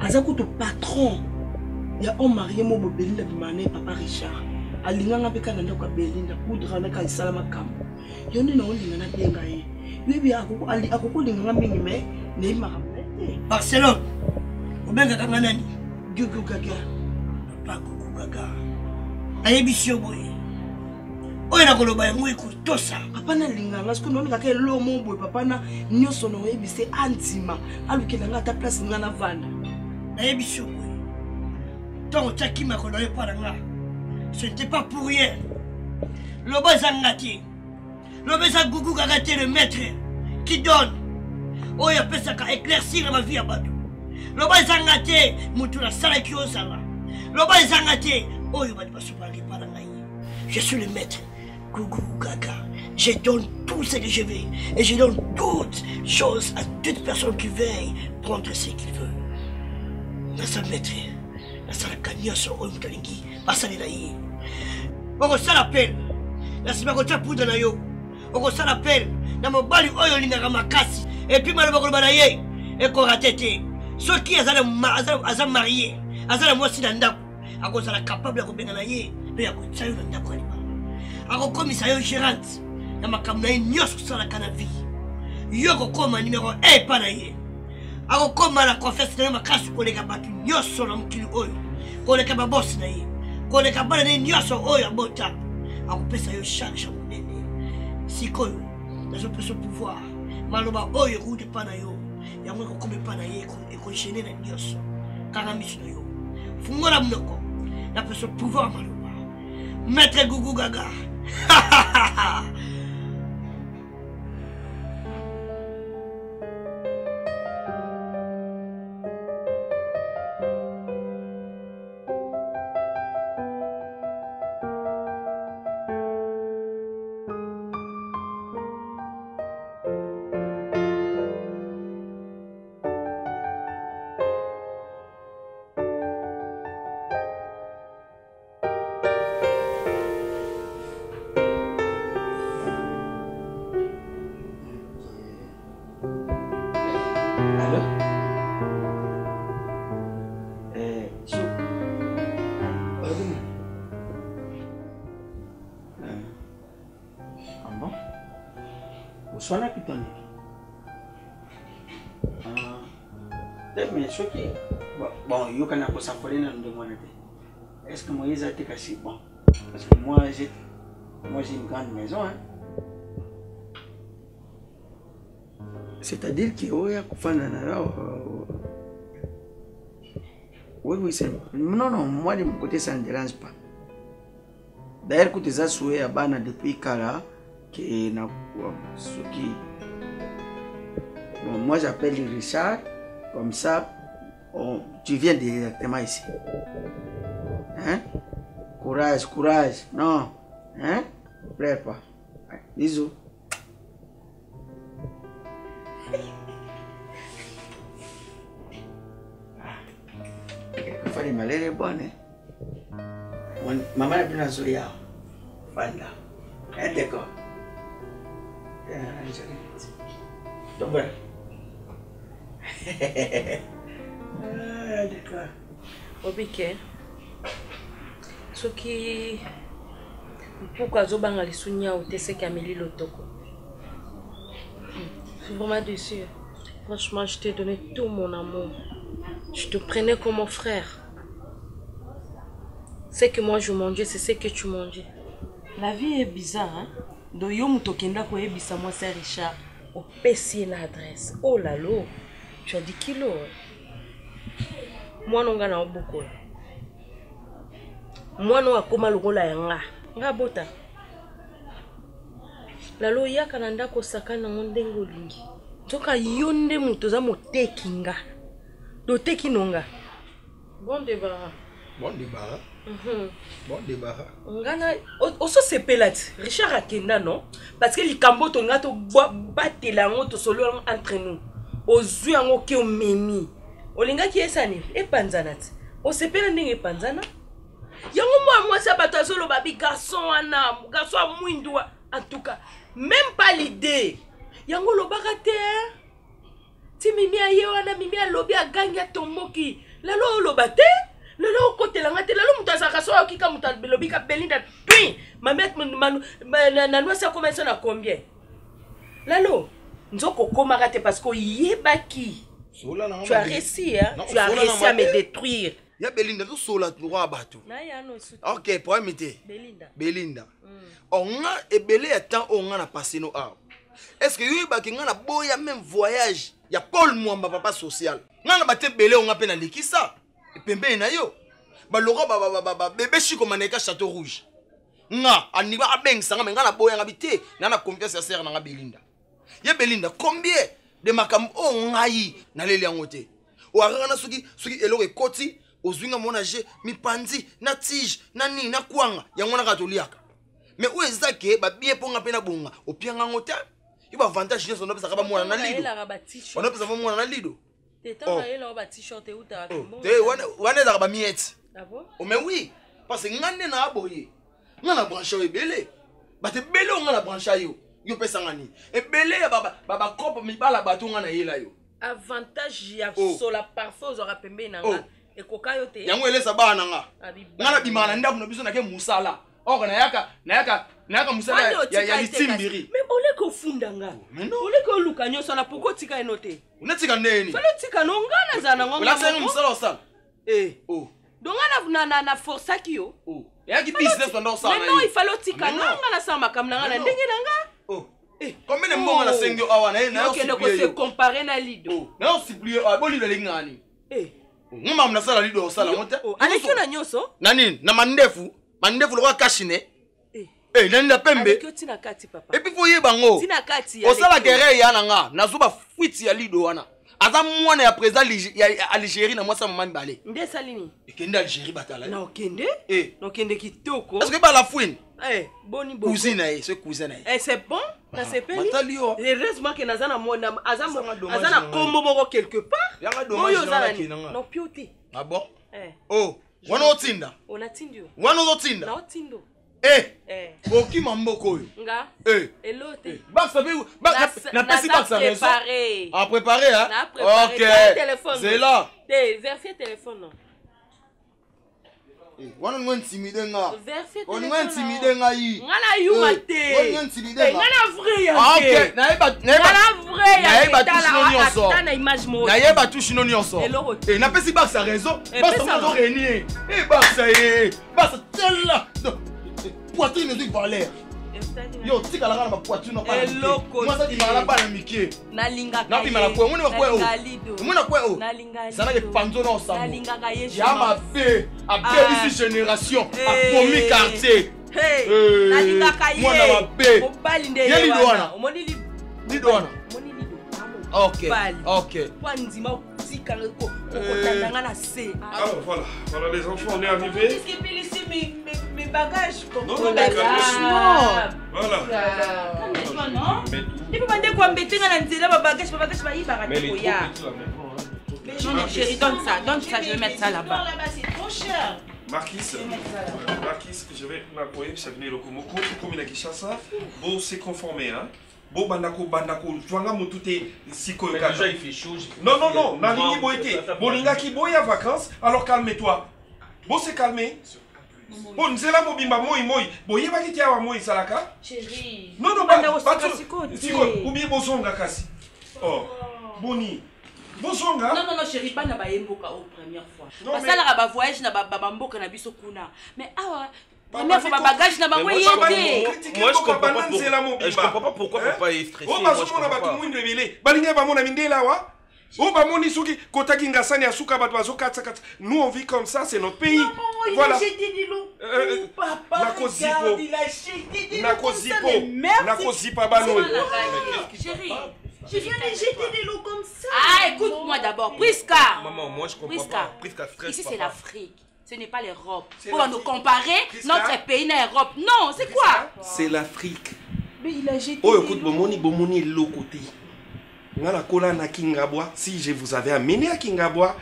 G: aza kutu patron ya on marié mobo Belinda bimane papa Richard alinga nga peka na ndako Belinda poudre na ka salama kambo yoni na olinga na benga ye bibi akoko linga mingi me neima
A: Barcelone obenga kanga nani
G: Gugu Gaga
A: papa Gugu Gaga ayebisio boye oyo na koloba yango ekutosa
G: papa na linga nga siko noni kaka elomo boye papa na nyonso na oyebise antima alukela nga ata place nga na vanda
A: ayebisio boye ntongo otiaki makolo yo mpa na nga ce n'était pas pour rien loba ezanga te loba eza Gugu Gaga te le maître qui donne oyo apesaka éclaircir ma vie ya bato loba ezanga te motu nasalaki ozala loba ezanga te oyo bato basopalaki mpa na ngai je suis le maître Gugu Gaga je donne tout ce que je veux et je donne toutes choses à toute personne qui veuille prendre ce qu'il veut nasa maître nasalaka nyonso oyo moto alingi basalela ye okosala appel nasima kotia poudre na yo okosala appel na mobali oyo olingaka makasi epuis maloba koloba na ye ekorate te soki aza marié aza na mwasi na ndako akozala capable ya kobenga na ye mpe ya kotia yo na ndako ya libala akokomisa yo gérante na makambo na ye nyonso osalaka na vie yo kokoma numero 1 epa na ye akokoma na confiance na ye makasi koleka bato nyonso na mokili oyo koleka babosi na ye koleka bana na ye nyonso oyo abota akopesa yo charge ya monene sikoyo nazopesa pouvoir maloba oyo ekuti mpa na yo yango ekokoma epa na ye ekogene na nyonso kaka miso na yo fungola monoko napesa pouvoir maloba maître Gugu Gaga
H: Tony. Mais ce qui bon, il y a un peu de temps. Est-ce que Moïse a été caché? Bon, parce que moi j'ai une grande maison. Hein. C'est-à-dire que oui, c'est... Non, moi de mon côté ça ne dérange pas. D'ailleurs, quand tu as souhaité à Bana depuis Kara, qui bon, moi j'appelle Richard, comme ça, tu viens directement ici. Hein? Courage, non. Hein? Pleure pas. Bisous. Fali malere bonne. Maman a bien zoya. Fanda. D'accord. Donc d'accord.
C: Obike. Ce qui pourquoi Zobanga les sounia ou t'es Camille Lotoko. Je suis vraiment déçue. Franchement, je t'ai donné tout mon amour. Je te prenais comme mon frère. Ce que moi je mangeais, c'est ce que tu mangeais. La vie est bizarre, hein? Do yo mutokenda ko ebisa moi c'est Richard. Au PC l'adresse. Oh là là. Tu as 10 kilos. Moi non gana beaucoup. Moi non akoma lokola yanga. Nga bota. Lalo yaka nanda ko sakana ndengo lingi. Toka yonde mutoza motekinga. Do tekinonga. Bon débarras.
E: Bon débarras. Bon débarras.
C: Ngana oso sepelati. Richard akenda non parce que likambo tonga to batela ngo to solo entre nous. Ozui yango ke omemi. Olinga ki esani e panzanati. O sepela ndenge panzana. Yango moi ça bato solo babi garçon ana, garçon a mwindwa en tout cas, même pas l'idée. Yango lo bakate. Ti mimi aye wana mimi alobi aganga tomboki. Lalo lo bate. Lalo côté la ngate lalo mutaza kaso akika mutabelobi ka Belinda. Tui, mamet na noa ça commence na combien? Lalo nzoko koma kate parce que yebaki. Tu as réussi, hein? Tu as réussi à me détruire.
E: Ya Belinda tout sola droit bateau. OK, pour imiter. Belinda. On a ebelé temps on a passé nos arbres. Est-ce que yoy baki ngana boya même voyage ya Paul Mwamba papa social. Ngana bate belé on a pena likisa. Pembe na yo. Ba loro ba bébé chiko maneka Château Rouge. Nga aniba abeng sanga ngana boya ngabité nana confiance ya sœur na Belinda. Ya Belinda combien de makam o ngai na leli yangote. O arana suki eloko ekoti ozwinga monaje mipanzi na tige na ni na kwanga yango na katoliaka. Mais où ezake ba bien ponga pena bonga opianga ngota. Iba avantage nyo sono pesa ka ba mwana na lido. Wana pesa ba mwana na lido.
C: T'étant allé là ba t-shirt et ou ta.
E: Te wana za ba miette.
C: Ah bon?
E: Oh mais oui, parce que ngane na aboye. Ngana branche ebele. Ba te bele ngana branche yo. Yo pesa ngani. Ebele baba kopo mi bala batu ngana yela yo.
C: Avantage ya sola parfois aura pembe nanga. Et koka yo te.
E: Yango elesa ba nanga. Ngana bimana ndaku na biso na ke musala. Oko na yaka musala ya litimbiri.
C: Mais ole ko fundanga. Ole ko luka nyoso na poko tika enote.
E: Unatika neni?
C: Falo tika no ngana zana ngoma.
E: Ula senga musala osala.
C: Donc na força ki yo.
E: Ya ki business ndo osala.
C: Mais non, il fallait tika no ngana sama kam na ngana ndenge nanga.
E: Combien de mbonga na sengyo awa na na
C: OK, donc se comparer na lido.
E: Na osiplie boli le lingani. Ngoma mna sala lido osala ngote.
C: Aleki na nyoso?
E: Na nini? Na mandefu lokwa kashine. Nani na pembe.
C: Avec tina kati papa.
E: Et puis faut yebango.
C: Tina kati.
E: Osala guerre ya nanga, nazuba fuiti ya lido wana. Aza mwana ya président ya Algérie na mwasa mama mbale.
C: Nde salini.
E: Ekende Algérie batala.
C: Na okende? Na okende kitoko.
E: Est-ce que ba la fouine?
C: Boni.
E: Cousine ce cousin
C: c'est bon? Ça c'est peli.
E: Matalio.
C: Heureusement que nazana mona azana kombo moko quelque part.
E: Yanga dommage
C: non pioté.
E: Ah bon? Wana otinda.
C: Ona tindio.
E: Wana otinda.
C: Na otindo.
E: Boki mamboko yo.
C: Nga. Elote.
E: Na pesi baksa raison. À préparer hein. OK. C'est là.
C: Vérifier téléphone non.
E: wana ngo intimide nga
C: Verser
E: on ngo intimide nga yi
C: ngana yuma te
E: on ngo intimide nga
C: ngana vrai ya
E: ah
C: te
E: ok na
C: vrai ya
E: ba touche nyonso
C: na image mo
E: na yeba touche nyonso et na pesi Barça raison Barça mo renier Barça Barça tella poitrine de Valère yo tika la kana poitrine pas eloko moi ça dit mala pas na mikie
C: na linga
E: na pima la kwa mwana kwa o mwana kwa o ça na ke panzo na osamo
C: na linga ka yesu
E: ya ma be a be ici génération a promis quartier
C: na linga ka ye
E: mwana ma be
C: obali nde
E: yeli doana
C: omoni
E: li doana
C: omoni li do
E: ok ok
C: kwa nzima tika ko kotandanga na se
I: alors voilà les enfants on est arrivés.
C: Qu'est-ce qui pile ici mes bagages comme
I: non
C: voilà il peut demander quoi embêter dans la nzela ba bagage ba yibara te koya mais chérie donne ça je vais mettre ça là-bas c'est trop cher.
I: Marquis, je vais m'appuyer sur le locomotive comme il Kinshasa. Bon, c'est conformé, hein. Bon, bandako, tuanga mutute siko
F: mais déjà il fait chaud.
I: Non, nalingi boité. Bolinga ki boya vacances, alors calme-toi. Bon, c'est calmé. Bon, nzela mobimba moi. Boye ba kitia wa moi salaka.
C: Chérie.
I: Non, siko. Ou bien bozonga kasi. Oh, boni. Bozonga.
C: Non, chérie, pas na ba yemboka au première fois. Parce que là ba voyage na ba mboka na biso kuna. Mais awa première fois ma bagage na bango yété.
F: Moi je comprends pas pourquoi papa est stressé.
I: Oh ba somo na ba tout monde rebelé. Balinga ba mona mindela wa. Oh bah mon isuki kotaki ngasani asuka bato bazokatsa. Nous on vit comme ça, c'est notre pays. Voilà. Nakozipa bano.
C: Chérie, je viens de jeter des lots comme ça. Ah, écoute-moi d'abord, Priska.
F: Maman, moi je comprends pas.
C: Priska, ici c'est l'Afrique. Ce n'est pas l'Europe. Pour nous comparer notre pays à l'Europe. Non, c'est quoi?
I: C'est l'Afrique.
C: Mais il a jeté.
I: Oh, écoute, bomoni l'autre côté. Si je vous avais amené à Kingabwa,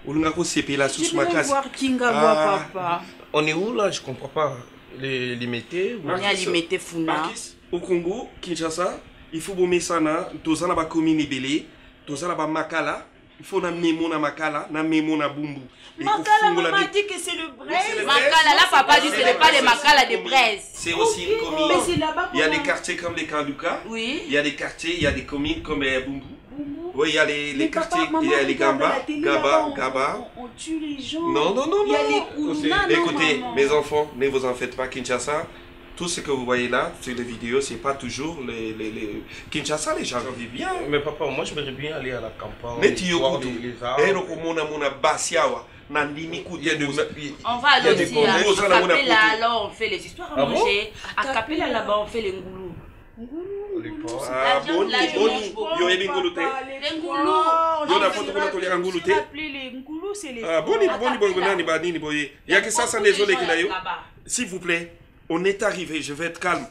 C: je vais voir Kingabwa, papa.
F: On est où là? Je comprends pas. Les métés?
C: On est à Limité Funa.
I: Au Congo, Kinshasa, il faut bomber ça na tozana ba komini belé, tozana ba makala, il faut na memo na makala, na memo na bumbu.
C: Makala, maman dit que c'est le braise. Makala, là, papa dit que ce n'est pas les makala de braise.
I: C'est aussi une commune.
C: Mais c'est là-bas.
I: Il y a des quartiers comme les Kanduka.
C: Oui.
I: Il y a des quartiers, il y a des communes comme Bumbu. Oui, il y a les quartiers, il y a les Gaba.
C: On tue les gens.
I: Non.
C: Il y a les Kouna.
I: Écoutez, mes enfants, ne vous en faites pas, Kinshasa. Tout ce que vous voyez là, sur les vidéos, c'est pas toujours les... Kinshasa, les gens vivent bien.
F: Mais papa, moi je voudrais bien aller à la campagne.
I: Mais tu y voir les arbres. On va
C: aller dire, à Capella, alors on fait les histoires à manger. À Capella, là-bas, on fait les ngoulous.
I: Ah, boni, yo ebi ngulute.
C: Les ngoulous.
I: Yo na foto kuna tolera ngulute.
C: Les ngoulous, c'est les...
I: Ah, boni, nani ba nini boye. Ya que ça désolé qu'il a eu. S'il vous plaît, on est arrivé, je vais être calme.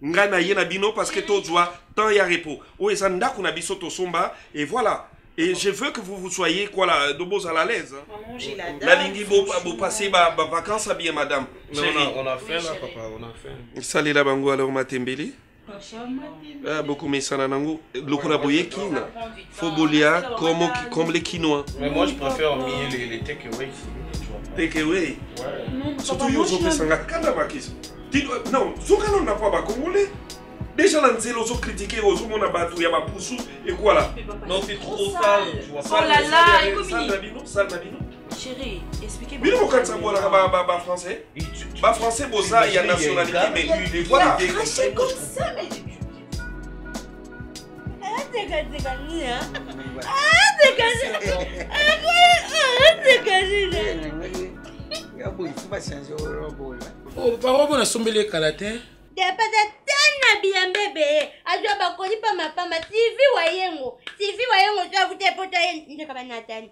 I: Ngana yena bino parce que to doit temps ya repos. O ezanda kuna biso to somba et voilà. Et je veux que vous soyez quoi là, de beaux à l'aise. La lingi beau passer ma vacances à bien madame.
F: On a faim là papa, on a faim.
I: Salut la bango alors matembeli. Ah beaucoup mais ça nango lokura boye kina. Fobolia comme les quinoa.
F: Mais moi je préfère les takeaway ici.
I: Takeaway. Ouais. Surtout yo zo pesanga kanda makis. Non, Zoukano n'a pas congolais. Déjà, on a critiqué aux hommes, on a battu, il y a pas poussou et quoi là.
F: Non, c'est trop sale.
C: Oh là là,
I: sale Nabino.
C: Chérie, expliquez-moi.
I: Mais pourquoi ça boit là, français? Bah français, bon ça, il y a nationalité, mais voilà.
C: C'est comme ça, mais.
A: Oh, papa, on a sommé les kalates.
J: Tena bien bébé. Ajua bakoni pa mapamba. Sivi wayengo. Tu as voulu pour toi. Ndeko ba Nathalie.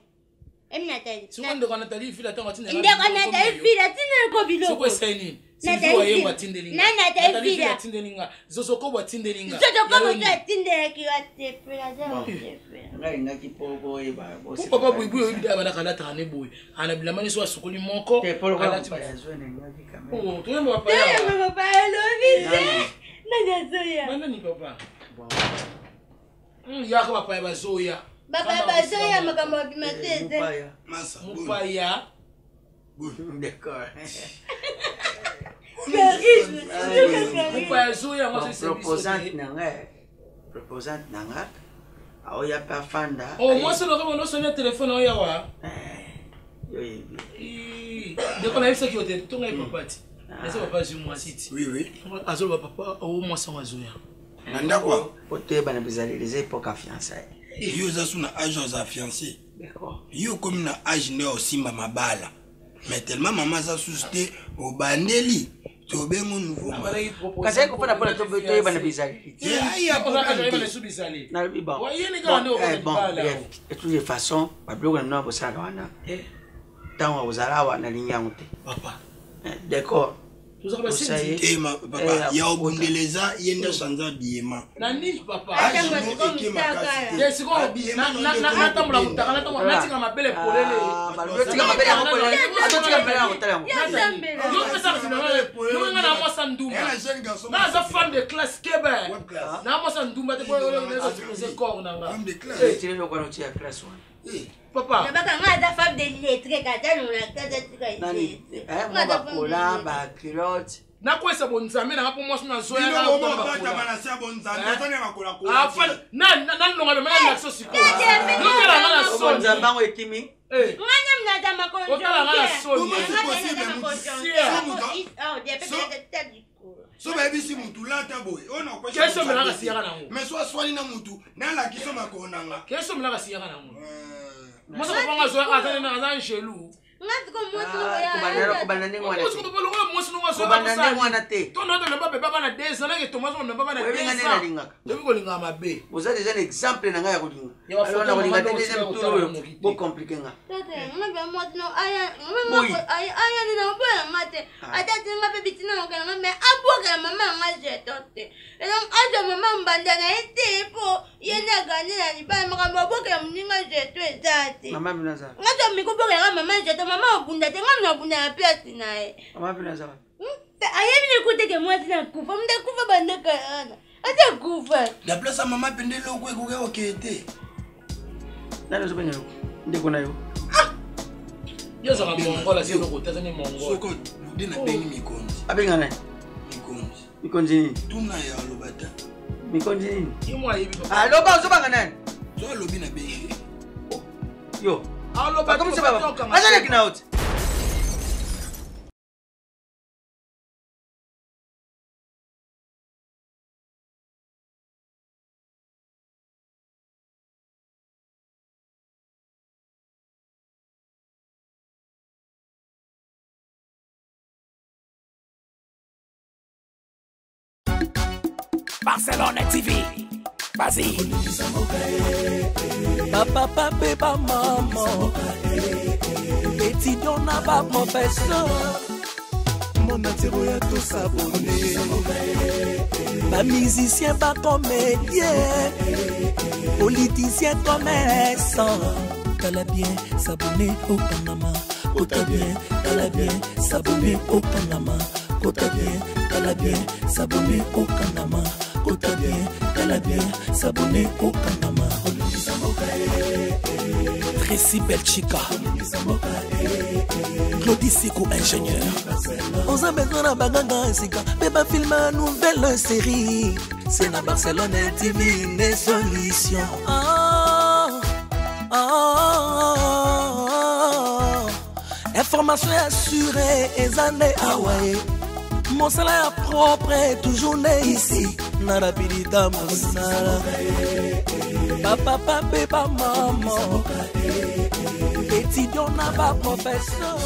J: Nathalie.
A: Souvent de Nathalie fila tango tina.
J: Ndeko Nathalie fila tina ko biloko.
A: Soko saini. Sivi wayengo atindelinga.
J: Nathalie fila
A: atindelinga. Zosoko bo atindelinga.
J: Zosoko bo atindela ki watepela za.
H: Ngai ngaki poko eba.
A: Papa buibu yo bida bana kala tane boy. Ana bilamani so asukuli moko.
H: Ala ti bazone ngaki kamera.
A: Oh, tu es papa.
J: Papa lovise. Nani zoya.
A: Nani ni papa? Yako papa ya bazoya.
J: Papa ya bazoya makambo bimatete.
A: Mupaya.
H: D'accord. Proposante nanga. Aoya pa fanda.
B: Oh, moi c'est le rêve on sonne téléphone oya wa. De quoi ça qui était ton papa. Est-ce papa sur moi city.
K: Oui.
B: Azolo papa au moi sans azoya.
K: Nanda quoi?
H: Pote bana bizali les époques fiançailles.
K: Yo za suna âge aux fiancé.
H: D'accord.
K: Yo comme na âge ne aussi mabala. Mais tellement maman ça susté au bandeli. To bengo nouveau.
H: Kasi ko fana pona to bana bizali.
K: Ya
B: on a jamais su bizali.
H: Na biba.
B: Wa yene ka no ko bala.
H: De toutes façons, ba bloga na bo sala wana. Tanwa uzala wana linyangote.
K: Papa.
H: D'accord.
B: Vous avez passé
K: papa, ya obundeleza yenda sanza biema.
B: Nani papa?
K: Yes,
B: go na tamula mutaka na tamula na tinga mabele polele.
H: Ba tinga mabele ya polele. Ato tinga mabele ya polele.
B: Yo pesa kina mabele polele. Yo ngana mo sandumba. Na za femme de classe kebe. Na mo sandumba te ko le corps na nga.
K: Femme de classe.
H: Tu le ko no tia classe 1.
B: Papa.
J: Na baka nga femme de lettre kata nuna kata tika.
H: Nani? Mo ba kola ba culotte.
B: Na ko esa bonzambe na po mo na zoya
K: na ko ba tabana sia bonzambe tone makola ko.
B: Na longa be mena na so siko. No kala na so.
H: Bonzambe ngo ekimi.
J: Nganya mnada makonjo.
B: Okala na so.
K: So baby si mutu lata boy. Ona ko.
B: Keso mena ka siya na ngo.
K: Mais so swali na mutu na la kiso makona nga.
B: Keso mena ka siya na ngo. Mo sa ko nga zoya ka na za nshelu.
J: Ngati ko motho ya.
H: Kubana ni ngwana.
B: Mo ko lo mo sino nga so.
H: Kubana ni ngwana te.
B: To no to na baba na 10 ans na ke to mo na baba na 10 ans.
H: Wewe ngane na linga.
B: Debi ko linga mabe.
H: Vous avez déjà un exemple na ngaya ko linga. Alors na ko linga te deuxième tour bo compliqué nga.
J: Tata, ngabe motho no aya ni na boya ngate. Atati ngabe bitina ngana me aboka mama ngaje tote. Elo ajo mama mbanda na etipo. Yena gani na ni ba mama boka mninga je to ezati.
H: Mama binaza.
J: Ngato mikuboka nga mama je to mama obunda te ngana obunda ya piati nae.
H: Mama binaza.
J: Ayebi ne kuteke mwati na kufa. Mde kufa bande kana. Ate kufa.
K: La place à maman pendele ko ko ko kete.
H: Nalo zobenya yo. Ndeko na yo.
B: Yo za mongola sio ko tazani mongola.
K: Soko dina beni mikonzi.
H: Abenga na.
K: Mikonzi.
H: Mikonzi nini?
K: Tuna ya lobata.
H: Mikonzi nini?
B: Imo ayebi.
H: Loba uzobanga nani?
K: So lobi na beni.
H: Yo.
B: Loba
H: comme ça va. Azale kina out.
A: Barcelone TV, vas-y.
L: Papa, papa, maman. Étudiant n'a pas professeur.
A: Mon atiro ya tout s'abonner.
L: Pas musicien, pas comédien. Politicien, commerçant.
A: T'as bien s'abonner au Panama. T'as bien, t'as bien s'abonner au Panama. T'as bien, t'as bien s'abonner au Panama. T'as bien, t'as bien s'abonner au Panama.
L: Tracy Belchica, Claudie Sikou, ingénieur.
A: On a besoin d'un bagage, c'est quand même film une nouvelle série. C'est la Barcelone TV, une solution. Information assurée, et années Hawaii. Mon salaire propre est toujours né ici. Narapidita Moussala. Papa, papa, maman. Étudiant n'a pas professeur.